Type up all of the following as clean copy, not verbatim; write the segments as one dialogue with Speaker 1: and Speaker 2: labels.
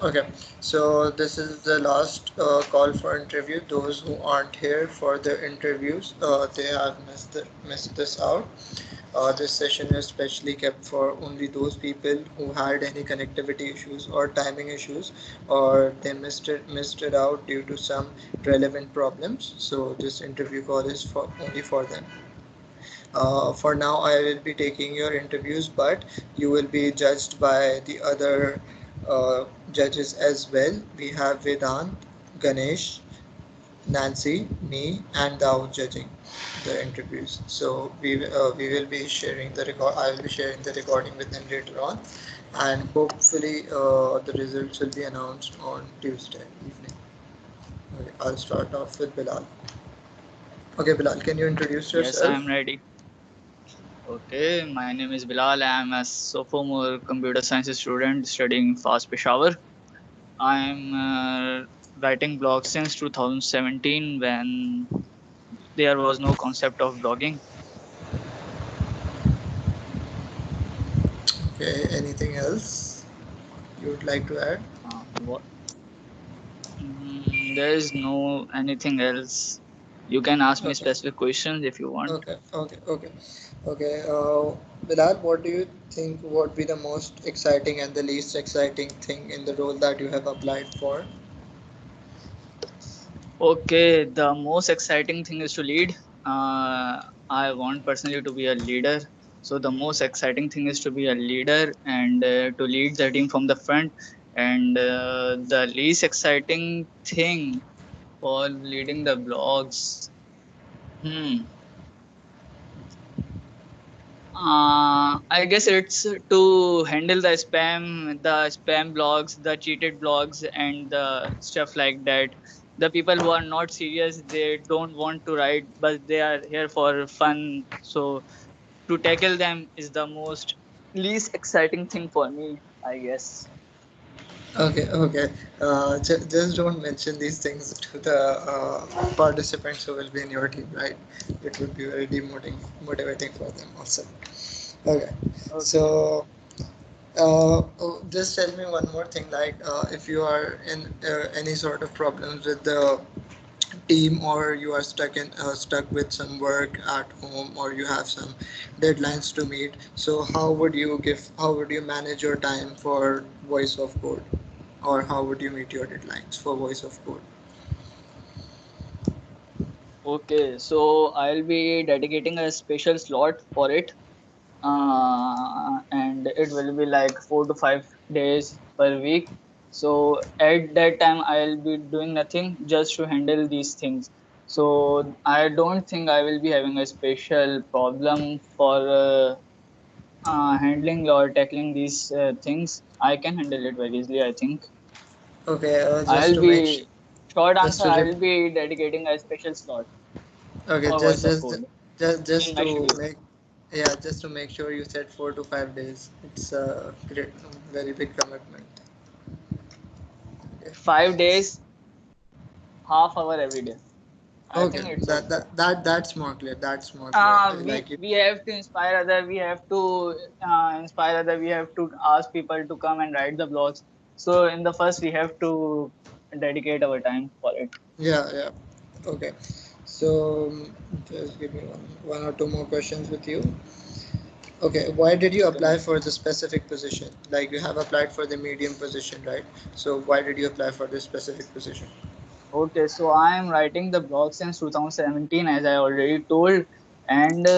Speaker 1: Okay, so this is the last call for interview. Those who aren't here for the interviews, they have missed this out. This session is specially kept for only those people who had any connectivity issues or timing issues, or they missed it out due to some relevant problems. So this interview call is for only for them. For now, I will be taking your interviews, but you will be judged by the other judges as well. We have Vedant, Ganesh, Nancy, me, and Dao judging the interviews. So we will be sharing the record. I will be sharing the recording with them later on, and hopefully the results will be announced on Tuesday evening. Okay, I'll start off with Bilal. Okay, Bilal, can you introduce
Speaker 2: Yes, I
Speaker 1: yourself?
Speaker 2: am ready. Okay, my name is Bilal. I am a sophomore computer science student studying FAST Peshawar. I am writing blogs since 2017 when there was no concept of blogging.
Speaker 1: Okay, anything else you would like to add?
Speaker 2: What? There is no anything else. You can ask me
Speaker 1: Okay,
Speaker 2: specific questions if you want.
Speaker 1: okay. Bilal, what do you think would be the most exciting and the least exciting thing in the role that you have applied for?
Speaker 2: Okay, the most exciting thing is to lead. I want personally to be a leader. So the most exciting thing is to be a leader and to lead the team from the front. And the least exciting thing for leading the blogs. Hmm. I guess it's to handle the spam blogs, the cheated blogs, and the stuff like that. The people who are not serious, they don't want to write, but they are here for fun. So to tackle them is the most least exciting thing for me, I guess.
Speaker 1: Okay. Just don't mention these things to the participants who will be in your team, right? It would be very motivating for them also. Okay,
Speaker 2: Okay.
Speaker 1: so just tell me one more thing, like if you are in any sort of problems with the team, or you are stuck with some work at home, or you have some deadlines to meet, so how would you manage your time for voice of code, or how would you meet your deadlines for voice of code?
Speaker 2: Okay, so I'll be dedicating a special slot for it, and it will be like 4 to 5 days per week. So at that time, I'll be doing nothing just to handle these things. So I don't think I will be having a special problem for handling or tackling these things. I can handle it very easily, I think.
Speaker 1: Okay,
Speaker 2: I'll be short
Speaker 1: just
Speaker 2: answer.
Speaker 1: to
Speaker 2: I'll be dedicating a special slot
Speaker 1: okay,
Speaker 2: for voice of code
Speaker 1: just
Speaker 2: in my
Speaker 1: to
Speaker 2: schedule.
Speaker 1: make, yeah, just to make sure you said 4 to 5 days. It's a great, very big commitment. Okay.
Speaker 2: 5 days, half hour every day. I
Speaker 1: Okay,
Speaker 2: think it's okay.
Speaker 1: that's more clear. That's more clear.
Speaker 2: We
Speaker 1: Like you.
Speaker 2: we have to inspire other. We have to inspire other. We have to ask people to come and write the blogs. So in the first, we have to dedicate our time for it.
Speaker 1: Yeah. Okay. So just give me one or two more questions with you. Okay, why did you
Speaker 2: Okay.
Speaker 1: apply for the specific position? Like you have applied for the medium position, right? So why did you apply for this specific position?
Speaker 2: Okay. So I am writing the blog since 2017, as I already told, and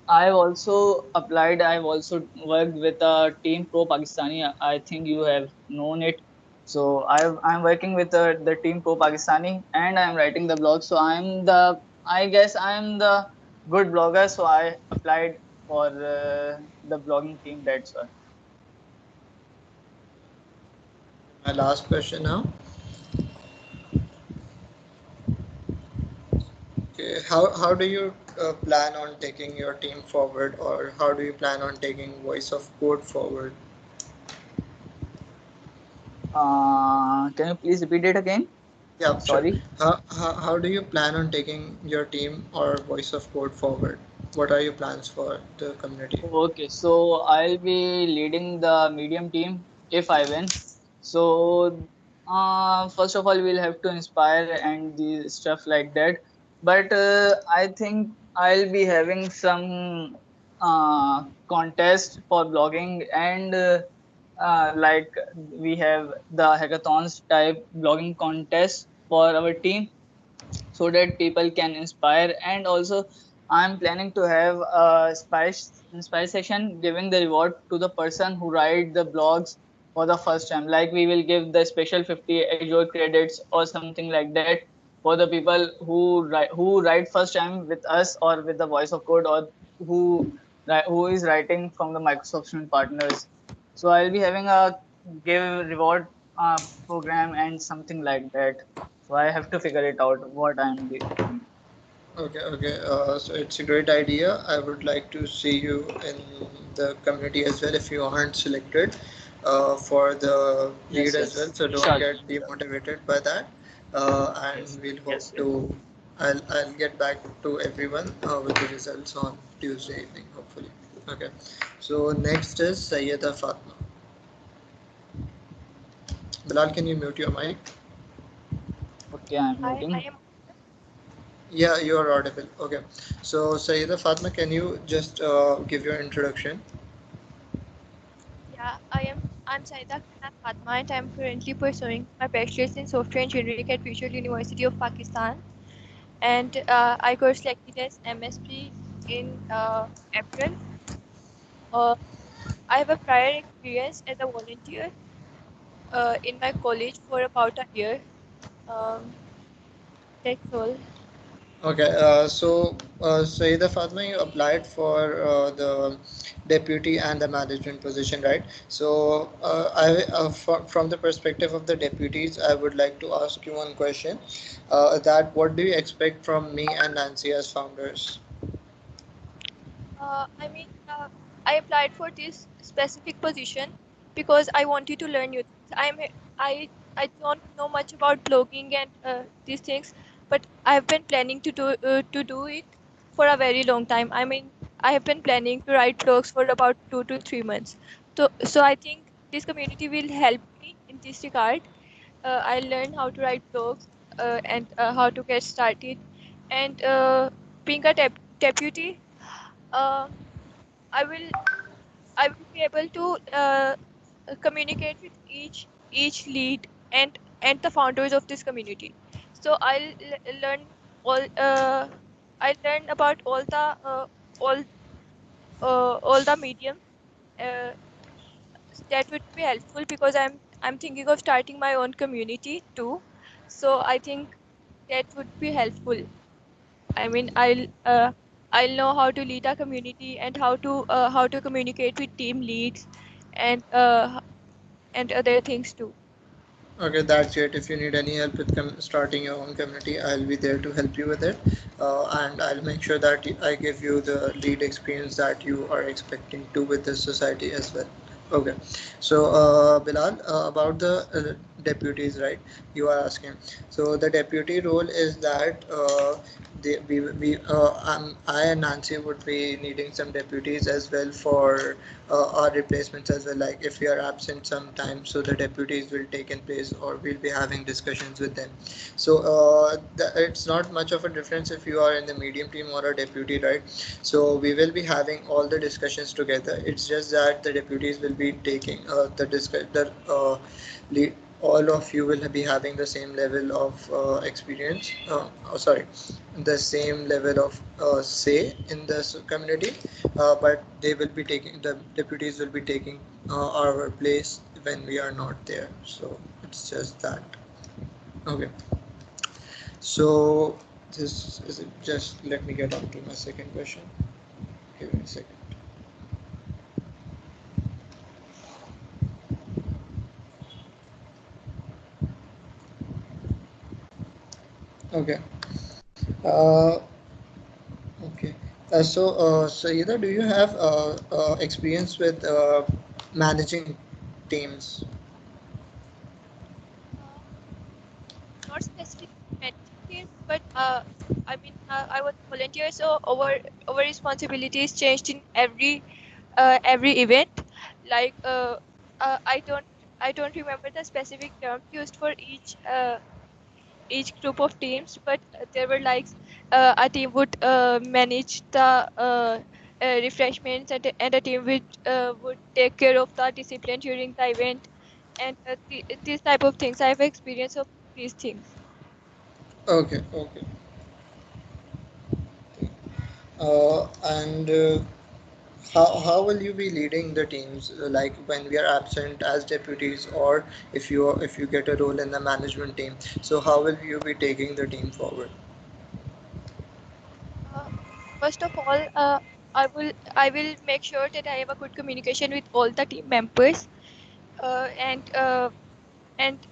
Speaker 2: I've also applied. I've also worked with a team Pro Pakistani. I think you have known it. So I'm working with the team Pro Pakistani, and I'm writing the blog. So I guess I'm the good blogger. So I applied for the blogging team. That's why.
Speaker 1: My last question now. Okay, how do you plan on taking your team forward, or how do you plan on taking Voice of Code forward?
Speaker 2: Can you please repeat it again?
Speaker 1: Yeah, sure.
Speaker 2: Sorry.
Speaker 1: How do you plan on taking your team or Voice of Code forward? What are your plans for the community?
Speaker 2: Okay, so I'll be leading the medium team if I win. So, first of all, we'll have to inspire and the stuff like that. But I think I'll be having some contest for blogging, and like we have the hackathons type blogging contest for our team, so that people can inspire. And also I'm planning to have a spy session giving the reward to the person who write the blogs for the first time, like we will give the special 50 Azure credits or something like that for the people who write first time with us or with the voice of code, or who is writing from the Microsoft Student partners. So I'll be having a give reward program and something like that. So I have to figure it out what I'm doing.
Speaker 1: Okay, okay. So it's a great idea. I would like to see you in the community as well if you aren't selected for the lead
Speaker 2: Yes,
Speaker 1: as well.
Speaker 2: yes.
Speaker 1: So don't
Speaker 2: Sure.
Speaker 1: get demotivated by that. And
Speaker 2: Yes,
Speaker 1: we'll hope
Speaker 2: yes, yes.
Speaker 1: to. I'll get back to everyone with the results on Tuesday evening, hopefully. Okay. So next is Sayyeda Fatma. Bilal, can you mute your mic?
Speaker 2: Okay, I'm
Speaker 3: I
Speaker 2: muting.
Speaker 3: am.
Speaker 1: Yeah, you are audible. Okay. So Sayyeda Fatma, can you just give your introduction?
Speaker 3: Yeah, I'm Saida Khan Fatma, and I'm currently pursuing my bachelor's in software engineering at Future University of Pakistan. And I got selected as MSP in April. Uh, I have a prior experience as a volunteer in my college for about a year. Um, that's all.
Speaker 1: Okay, Sayyida Fatma, you applied for the deputy and the management position, right? So, from the perspective of the deputies, I would like to ask you one question. That what do you expect from me and Nancy as founders?
Speaker 3: I mean, I applied for this specific position because I wanted to learn new things. I I don't know much about blogging and these things, but I have been planning to do it for a very long time. I mean, I have been planning to write blogs for about 2 to 3 months. So I think this community will help me in this regard. I'll learn how to write blogs and how to get started. And being a deputy. Uh, I will I will be able to communicate with each lead and the founders of this community. So learn all I'll learn about all all the medium uh, that would be helpful because I'm thinking of starting my own community too. So I think that would be helpful. I mean, I'll know how to lead a community and how to communicate with team leads and other things too.
Speaker 1: Okay, that's it. If you need any help with starting your own community, I'll be there to help you with it. And I'll make sure that I give you the lead experience that you are expecting to with this society as well. Okay. So, Bilal, about the deputies, right? You are asking. So, the deputy role is that I and Nancy would be needing some deputies as well for our replacements as well. Like if we are absent sometime, so the deputies will take in place, or we'll be having discussions with them. So it's not much of a difference if you are in the medium team or a deputy, right? So we will be having all the discussions together. It's just that the deputies will be taking lead. All of you will be having the same level of experience. Sorry, the same level of say in this community, but they will be taking the deputies will be taking our place when we are not there. So it's just that. Okay. So this is it. Just let me get on to my second question. Give me a second. Okay. Uh, okay. So either do you have experience with managing teams?
Speaker 3: Uh, Not specifically managing teams, but I was a volunteer, so our responsibilities changed in every event. Like I don't. I don't remember the specific term used for each group of teams, but there were like a team would manage the refreshments, and a team would take care of the discipline during the event, and these type of things. I have experience of these things.
Speaker 1: Okay, okay. And how will you be leading the teams, like when we are absent as deputies, or if you get a role in the management team? So how will you be taking the team forward?
Speaker 3: Uh, First of all, I will make sure that I have a good communication with all the team members, and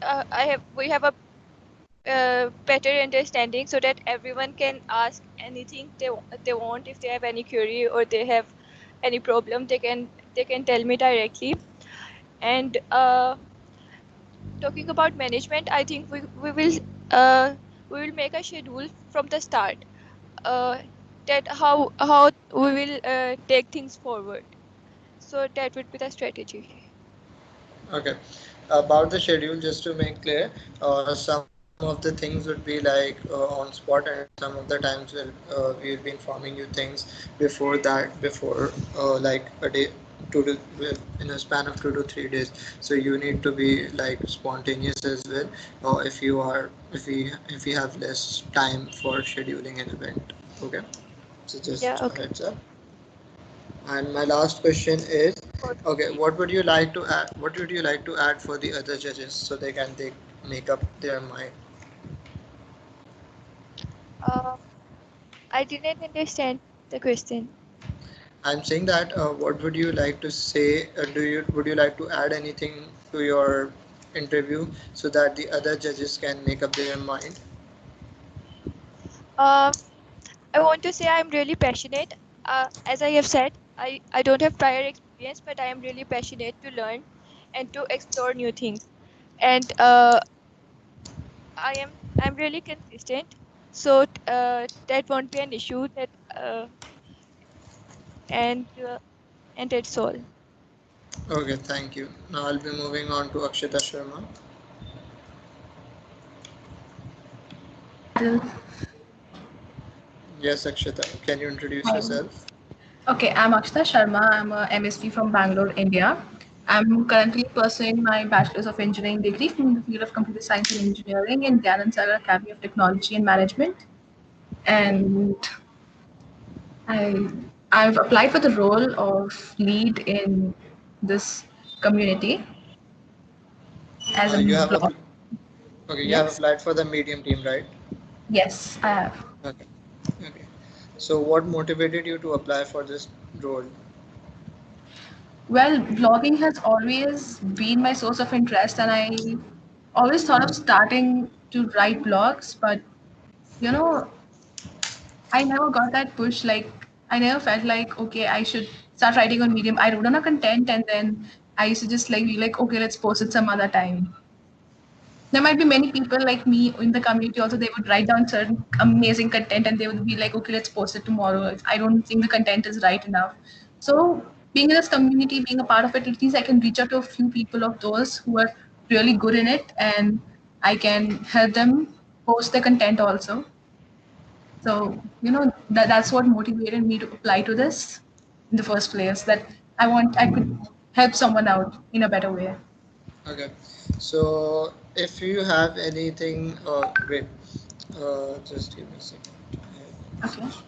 Speaker 3: I have we have a better understanding so that everyone can ask anything they want. If they have any query or they have any problem, they can tell me directly. And talking about management, I think uh, we will make a schedule from the start, uh, that how we will take things forward. So that would be the strategy.
Speaker 1: Okay. About the schedule, just to make clear, some of the things would be like on spot, and some of the times we'll be informing you things before like a day, in a span of 2 to 3 days. So you need to be like spontaneous as well. If we have less time for scheduling an event. Okay. So
Speaker 3: Yeah,
Speaker 1: just a
Speaker 3: okay.
Speaker 1: heads up. And my last question is,
Speaker 3: For
Speaker 1: okay,
Speaker 3: the
Speaker 1: what would you like to add? What would you like to add for the other judges so they make up their mind?
Speaker 3: uh, I didn't understand the question.
Speaker 1: I'm saying that what would you like to say? Do you would you like to add anything to your interview so that the other judges can make up their mind?
Speaker 3: uh, I want to say I'm really passionate. As I have said, I don't have prior experience, but I am really passionate to learn and to explore new things. And I'm really consistent, so that won't be an issue. And and that's all.
Speaker 1: Okay, thank you. Now I'll be moving on to Akshita Sharma. Yes, Akshita, can you introduce
Speaker 4: Hi.
Speaker 1: yourself?
Speaker 4: Okay, I'm Akshita Sharma. I'm a MSP from Bangalore, India. I'm currently pursuing my Bachelor's of Engineering degree from the field of Computer Science and Engineering in Dhananad Sagar Academy of Technology and Management. And I, I've applied for the role of lead in this community as a
Speaker 1: You have
Speaker 4: blog.
Speaker 1: okay. You have
Speaker 4: Yes,
Speaker 1: applied for the medium team, right?
Speaker 4: yes, I have.
Speaker 1: Okay. Okay. So, what motivated you to apply for this role?
Speaker 4: Well, blogging has always been my source of interest, and I always thought of starting to write blogs, but you know, I never got that push. Like, I never felt like, okay, I should start writing on Medium. I wrote on a content, and then I used to just like be like, okay, let's post it some other time. There might be many people like me in the community also. They would write down certain amazing content, and they would be like, okay, let's post it tomorrow. If I don't think the content is right enough. So, being in this community, being a part of it, at least I can reach out to a few people of those who are really good in it, and I can help them post the content also. So, that's what motivated me to apply to this in the first place, that I could help someone out in a better way.
Speaker 1: Okay. So, if you have anything, wait, just give me a second. I have a
Speaker 4: Okay.
Speaker 1: message.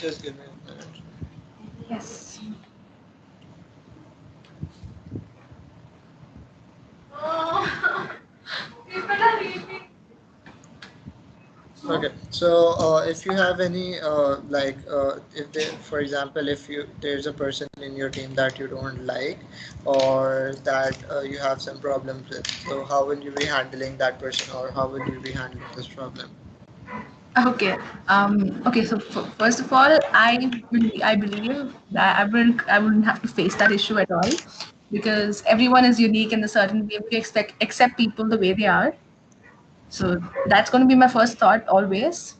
Speaker 1: Just give me a minute.
Speaker 4: Yes.
Speaker 1: Okay, so if you have any if they, for example, if you there's a person in your team that you don't like, or that you have some problems with, so how will you be handling that person, or how will you be handling this problem?
Speaker 4: Okay. Okay. So first of all, I believe that I wouldn't have to face that issue at all. because everyone is unique in a certain way. We expect accept people the way they are. So that's going to be my first thought always.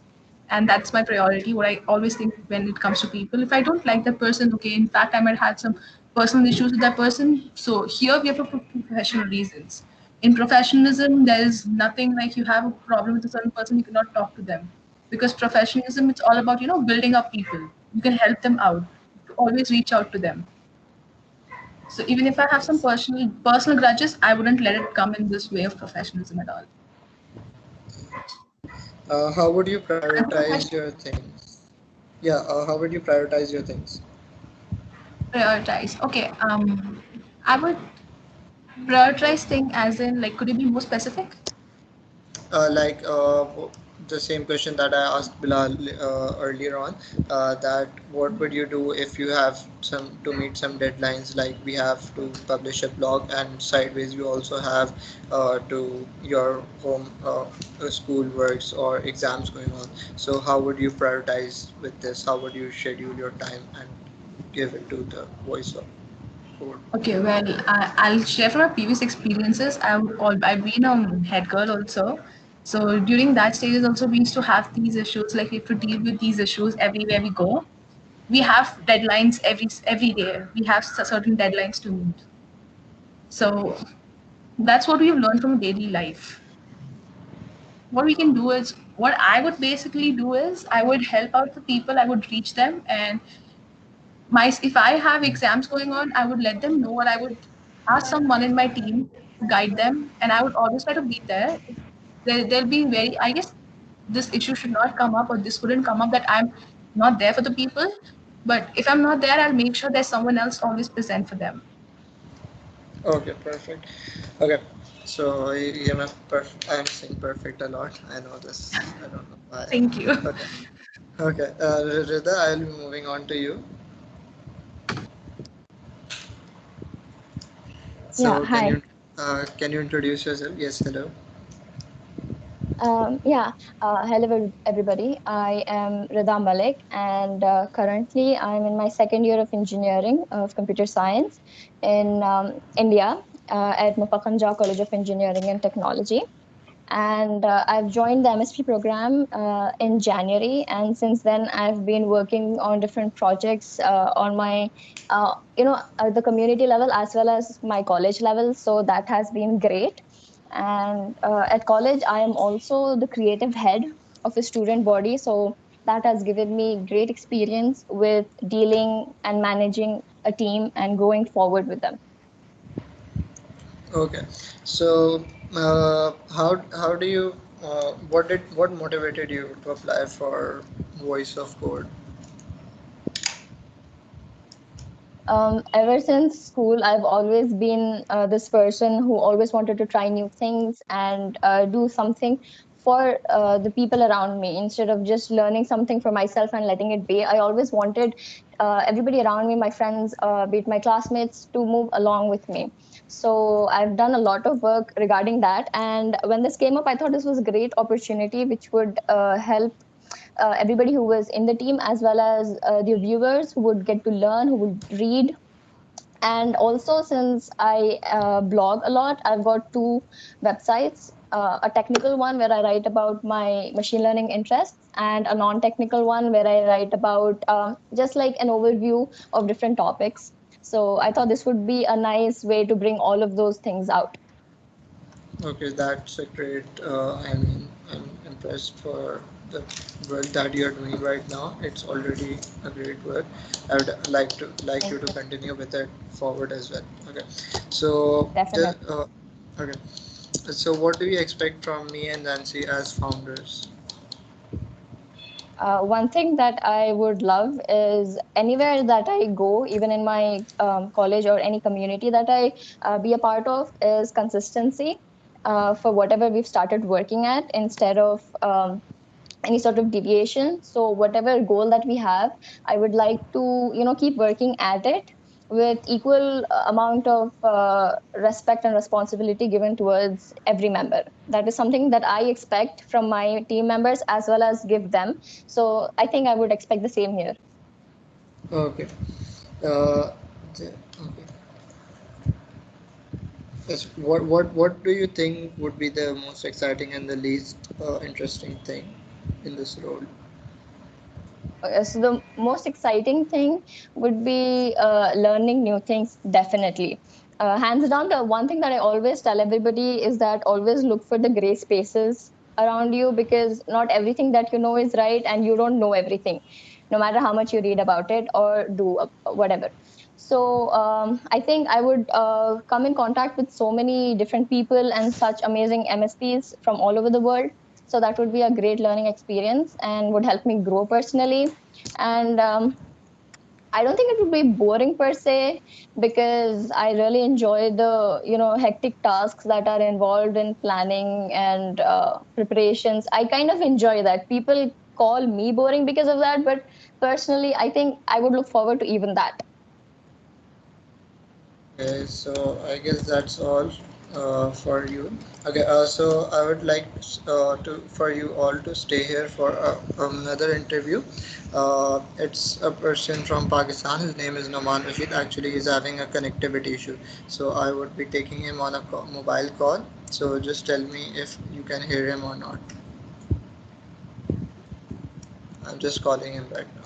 Speaker 4: And that's my priority. What I always think when it comes to people. If I don't like that person, okay, in fact, I might have some personal issues with that person. So here we have for professional reasons. In professionalism, there is nothing like you have a problem with a certain person, you cannot talk to them. Because professionalism, it's all about, building up people. You can help them out. Always reach out to them. So even if I have some personal grudges, I wouldn't let it come in this way of professionalism at all.
Speaker 1: How would you
Speaker 4: And for the
Speaker 1: prioritize
Speaker 4: question,
Speaker 1: your things? Yeah, how would you prioritize your things?
Speaker 4: prioritize. Okay. I would prioritize thing as in like, could you be more specific?
Speaker 1: Like the same question that I asked Bilal earlier on, that what would you do if you have some to meet some deadlines, like we have to publish a blog and sideways you also have to your home school works or exams going on. So how would you prioritize with this? How would you schedule your time and give it to the voice of code?
Speaker 4: Okay, well, I'll share from my previous experiences. I've been a head girl also. So during that stages also we used to have these issues, like we have to deal with these issues everywhere we go. We have deadlines every day. We have certain deadlines to meet. So that's what we've learned from daily life. What we can do is, what I would basically do is, I would help out the people, I would reach them, and my if I have exams going on, I would let them know, or I would ask someone in my team to guide them, and I would always try to be there. They'll be very, I guess this issue should not come up, or this wouldn't come up, that I'm not there for the people. But if I'm not there, I'll make sure there's someone else always present for them.
Speaker 1: Okay, perfect. Okay, so EMF perfect. I'm saying perfect a lot. I know this. I don't know why.
Speaker 4: Thank you.
Speaker 1: Okay. Okay. Rida, I'll be moving on to you.
Speaker 5: Yeah,
Speaker 1: So
Speaker 5: hi.
Speaker 1: can you introduce yourself? Yes. Hello.
Speaker 5: Yeah, hello everybody. I am Rida Malik, and currently I'm in my second year of engineering of computer science in India at Muffakham College of Engineering and Technology. And I've joined the MSP program in January, and since then I've been working on different projects on my, the community level as well as my college level. So that has been great. And at college, I am also the creative head of a student body. So that has given me great experience with dealing and managing a team and going forward with them.
Speaker 1: Okay. So how do you what motivated you to apply for Voice of Code?
Speaker 5: Ever since school, I've always been this person who always wanted to try new things and do something for the people around me instead of just learning something for myself and letting it be. I always wanted everybody around me, my friends, be it my classmates, to move along with me. So I've done a lot of work regarding that. And when this came up, I thought this was a great opportunity which would help everybody who was in the team as well as the viewers who would get to learn, who would read. And also, since I blog a lot, I've got two websites, a technical one where I write about my machine learning interests, and a non-technical one where I write about just like an overview of different topics. So I thought this would be a nice way to bring all of those things out.
Speaker 1: Okay, that's a great. I mean, I'm impressed for the work that you're doing right now. It's already a great work. I would like you
Speaker 5: Thank
Speaker 1: to
Speaker 5: you.
Speaker 1: continue with it forward as well. Okay, so
Speaker 5: Definitely.
Speaker 1: okay, so what do you expect from me and Nancy as founders?
Speaker 5: One thing that I would love is anywhere that I go, even in my college or any community that I be a part of, is consistency for whatever we've started working at instead of any sort of deviation. So whatever goal that we have, I would like to keep working at it with equal amount of respect and responsibility given towards every member. That is something that I expect from my team members as well as give them. So I think I would expect the same here.
Speaker 1: Okay, okay. Yes, what do you think would be the most exciting and the least interesting thing in this role?
Speaker 5: So the most exciting thing would be learning new things, definitely. Hands down, the one thing that I always tell everybody is that always look for the gray spaces around you, because not everything that you know is right, and you don't know everything, no matter how much you read about it or do whatever. So I think I would come in contact with so many different people and such amazing MSPs from all over the world. So that would be a great learning experience and would help me grow personally. And I don't think it would be boring per se, because I really enjoy the hectic tasks that are involved in planning and preparations. I kind of enjoy that. People call me boring because of that, but personally, I think I would look forward to even that.
Speaker 1: Okay, so I guess that's all for you. Okay, so I would like to for you all to stay here for another interview. It's a person from Pakistan. His name is Noman Rashid. Actually, he's having a connectivity issue, so I would be taking him on a mobile call. So just tell me if you can hear him or not. I'm just calling him right now.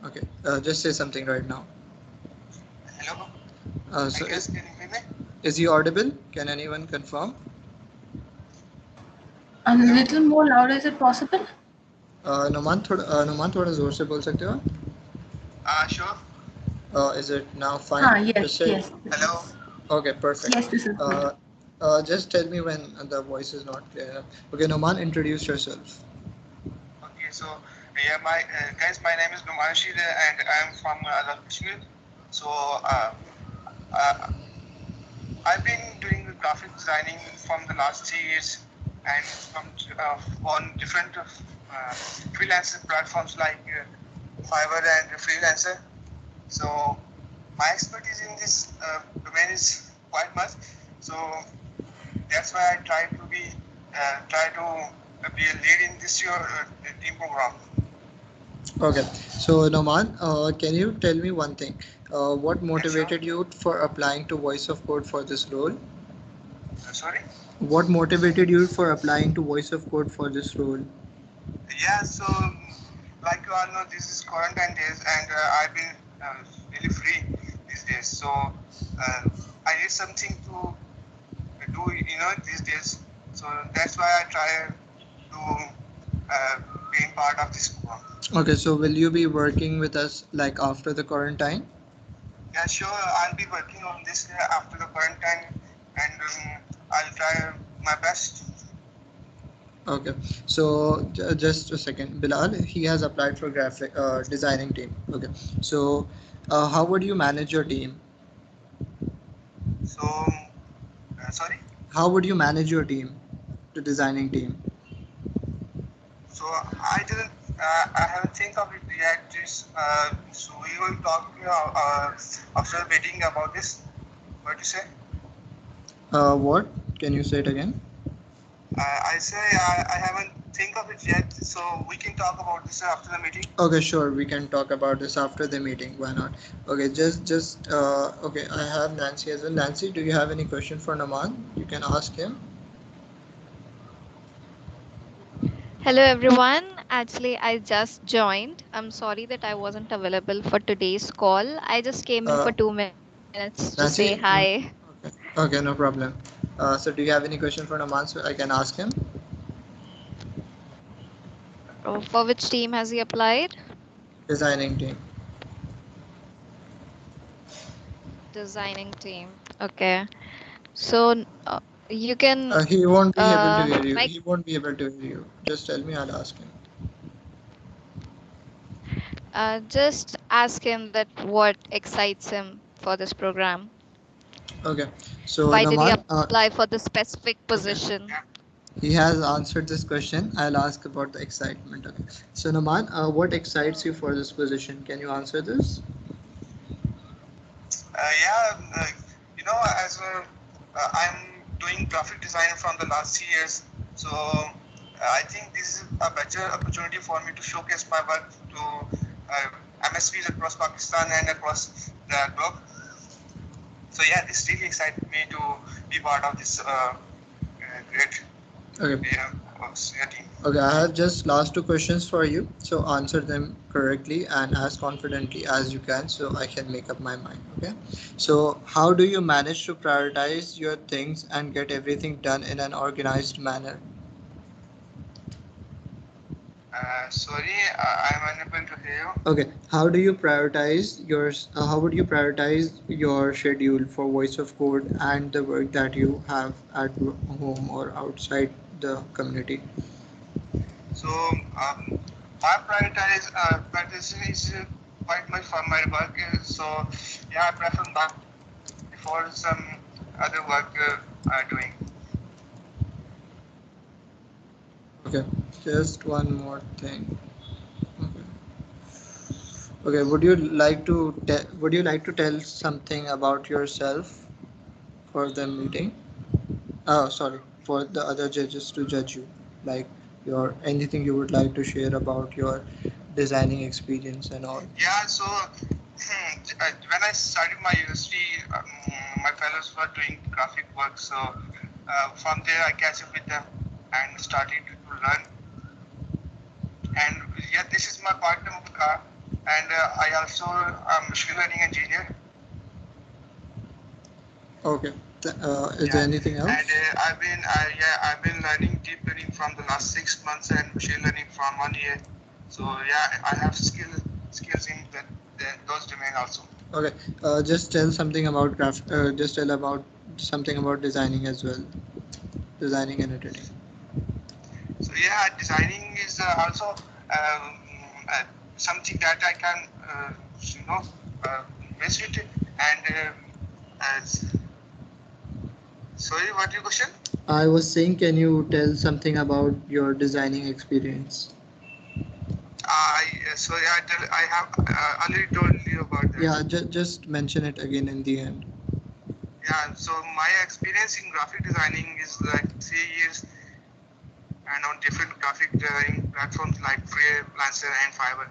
Speaker 1: Okay, just say something right now. Hello. So can you hear me? Is he audible? Can anyone confirm?
Speaker 4: A little more louder, is it possible?
Speaker 1: Numan थोड़ा जोर से बोल सकते हो? Sure. Is it now fine?
Speaker 4: Ah, yes,
Speaker 1: Just say
Speaker 4: yes.
Speaker 1: hello. Okay, perfect.
Speaker 4: Yes, this is good.
Speaker 1: Just tell me when the voice is not clear enough. Okay, Numan, introduce yourself. Okay, so yeah, my guys, my name is Numan Rashid and I'm from Kashmir. So uh, I've been doing graphic designing from the last 3 years and from on different freelance platforms like Fiverr and Freelancer. So my expertise in this domain is quite much. So that's why I try to be a lead in this your team program. Okay, so Noman, can you tell me one thing? What motivated you for applying to Voice of Code for this role? Sorry? What motivated you for applying to Voice of Code for this role? Yeah, so like you all know, this is quarantine days, and I've been really free these days. So I need something to do, these days. So that's why I try to being part of this program. Okay, so will you be working with us like after the quarantine? Yeah, sure. I'll be working on this after the quarantine, and I'll try my best. Okay, so just a second, Bilal. He has applied for graphic designing team. Okay, so how would you manage your team? So, sorry. How would you manage your team, the designing team? So I didn't. I haven't think of it yet. So we will talk after meeting about this. What do you say? What? Can you say it again? I say I haven't think of it yet. So we can talk about this after the meeting. Okay, sure. We can talk about this after the meeting. Why not? Okay, just okay. I have Nancy as well. Nancy, do you have any question for Naman? You can ask him.
Speaker 6: Hello everyone. Actually, I just joined. I'm sorry that I wasn't available for today's call. I just came in for
Speaker 1: Uh,
Speaker 6: 2 minutes to say
Speaker 1: Nancy?
Speaker 6: hi.
Speaker 1: Okay. Okay, no problem. So do you have any question for Naman so I can ask him?
Speaker 6: For which team has he applied?
Speaker 1: Designing team.
Speaker 6: Designing team. Okay. So you can
Speaker 1: He won't be able to hear you.
Speaker 6: like
Speaker 1: He won't be able to hear you. Just tell me, I'll ask him.
Speaker 6: just ask him that what excites him for this program.
Speaker 1: Okay. So
Speaker 6: Why did he
Speaker 1: Naman,
Speaker 6: apply for the specific
Speaker 1: okay.
Speaker 6: position?
Speaker 1: He has answered this question. I'll ask about the excitement. Okay. So Naman, what excites you for this position? Can you answer this?
Speaker 7: Yeah, as I'm doing graphic design from the last 3 years, so I think this is a better opportunity for me to showcase my work to MSPs across Pakistan and across the globe. So yeah, this really excites me to be part of this great
Speaker 1: Okay.
Speaker 7: team.
Speaker 1: Okay, I have just last two questions for you. So answer them correctly and as confidently as you can so I can make up my mind. Okay. So how do you manage to prioritize your things and get everything done in an organized manner?
Speaker 7: Sorry, I'm unable to hear you.
Speaker 1: Okay, how do you prioritize yours? How would you prioritize your schedule for Voice of Code and the work that you have at home or outside the community?
Speaker 7: So my prioritization is quite much for my work. So yeah, I prefer that before some other work I'm doing.
Speaker 1: Okay, just one more thing. Okay. Okay, would you like to tell something about yourself for the meeting? Oh, sorry, for the other judges to judge you. Like your anything you would like to share about your designing experience and all.
Speaker 7: Yeah. So when I started my university, my fellows were doing graphic work. So from there, I catch up with them and started to learn. And yeah, this is my partner Mukhtar, and I also am machine learning engineer.
Speaker 1: Okay. Is there
Speaker 7: Yeah,
Speaker 1: anything else?
Speaker 7: and I've been learning deep learning from the last 6 months and machine learning from 1 year. So yeah, I have skills in those domains also.
Speaker 1: Okay. Just tell something about just tell about something about designing as well. Designing and editing.
Speaker 7: So yeah, designing is also uh, something that I can you know uh, visit and sorry, what your question?
Speaker 1: I was saying, can you tell something about your designing experience?
Speaker 7: I have already told you about that.
Speaker 1: Yeah, just mention it again in the end.
Speaker 7: Yeah, so my experience in graphic designing is like 3 years and on different graphic designing platforms like Freelancer and Fiverr.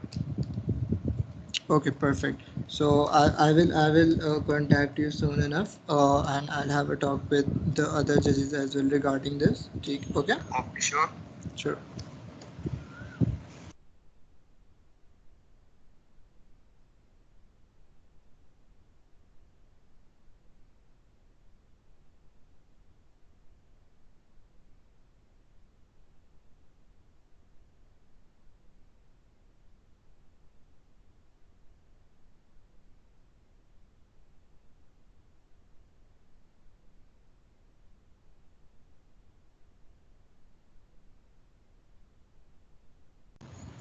Speaker 1: Okay, perfect. So I will contact you soon enough, and I'll have a talk with the other judges as well regarding this. Okay.
Speaker 7: Okay, sure.
Speaker 1: Sure.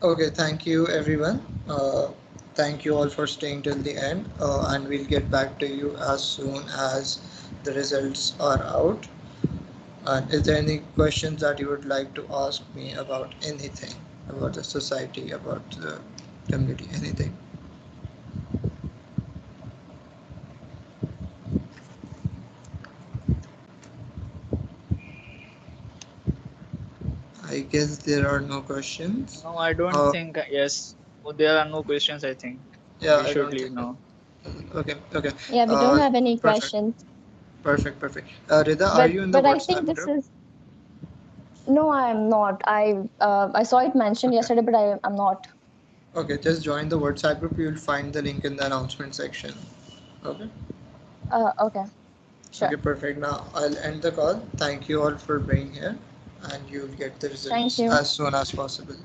Speaker 1: Okay, thank you everyone. Thank you all for staying till the end, and we'll get back to you as soon as the results are out. And is there any questions that you would like to ask me about anything, about the society, about the community, anything? I guess there are no questions.
Speaker 2: No, I don't
Speaker 1: Uh,
Speaker 2: think. Yes, there are no questions. I think
Speaker 1: yeah,
Speaker 2: we
Speaker 1: I
Speaker 2: should
Speaker 1: don't
Speaker 2: leave
Speaker 1: think.
Speaker 2: now.
Speaker 1: Okay, okay.
Speaker 5: Yeah, we don't have any
Speaker 1: Perfect,
Speaker 5: questions.
Speaker 1: perfect, perfect. Rida, are
Speaker 5: But
Speaker 1: you in the
Speaker 5: but I think
Speaker 1: WhatsApp
Speaker 5: this
Speaker 1: group?
Speaker 5: is No, I'm not. I saw it mentioned
Speaker 1: Okay.
Speaker 5: yesterday, but I'm not.
Speaker 1: Okay, just join the WhatsApp group. You'll find the link in the announcement section. Okay.
Speaker 5: Okay,
Speaker 1: Okay,
Speaker 5: sure.
Speaker 1: perfect. Now I'll end the call. Thank you all for being here, and you'll get the
Speaker 5: Thank
Speaker 1: results
Speaker 5: you.
Speaker 1: as soon as possible.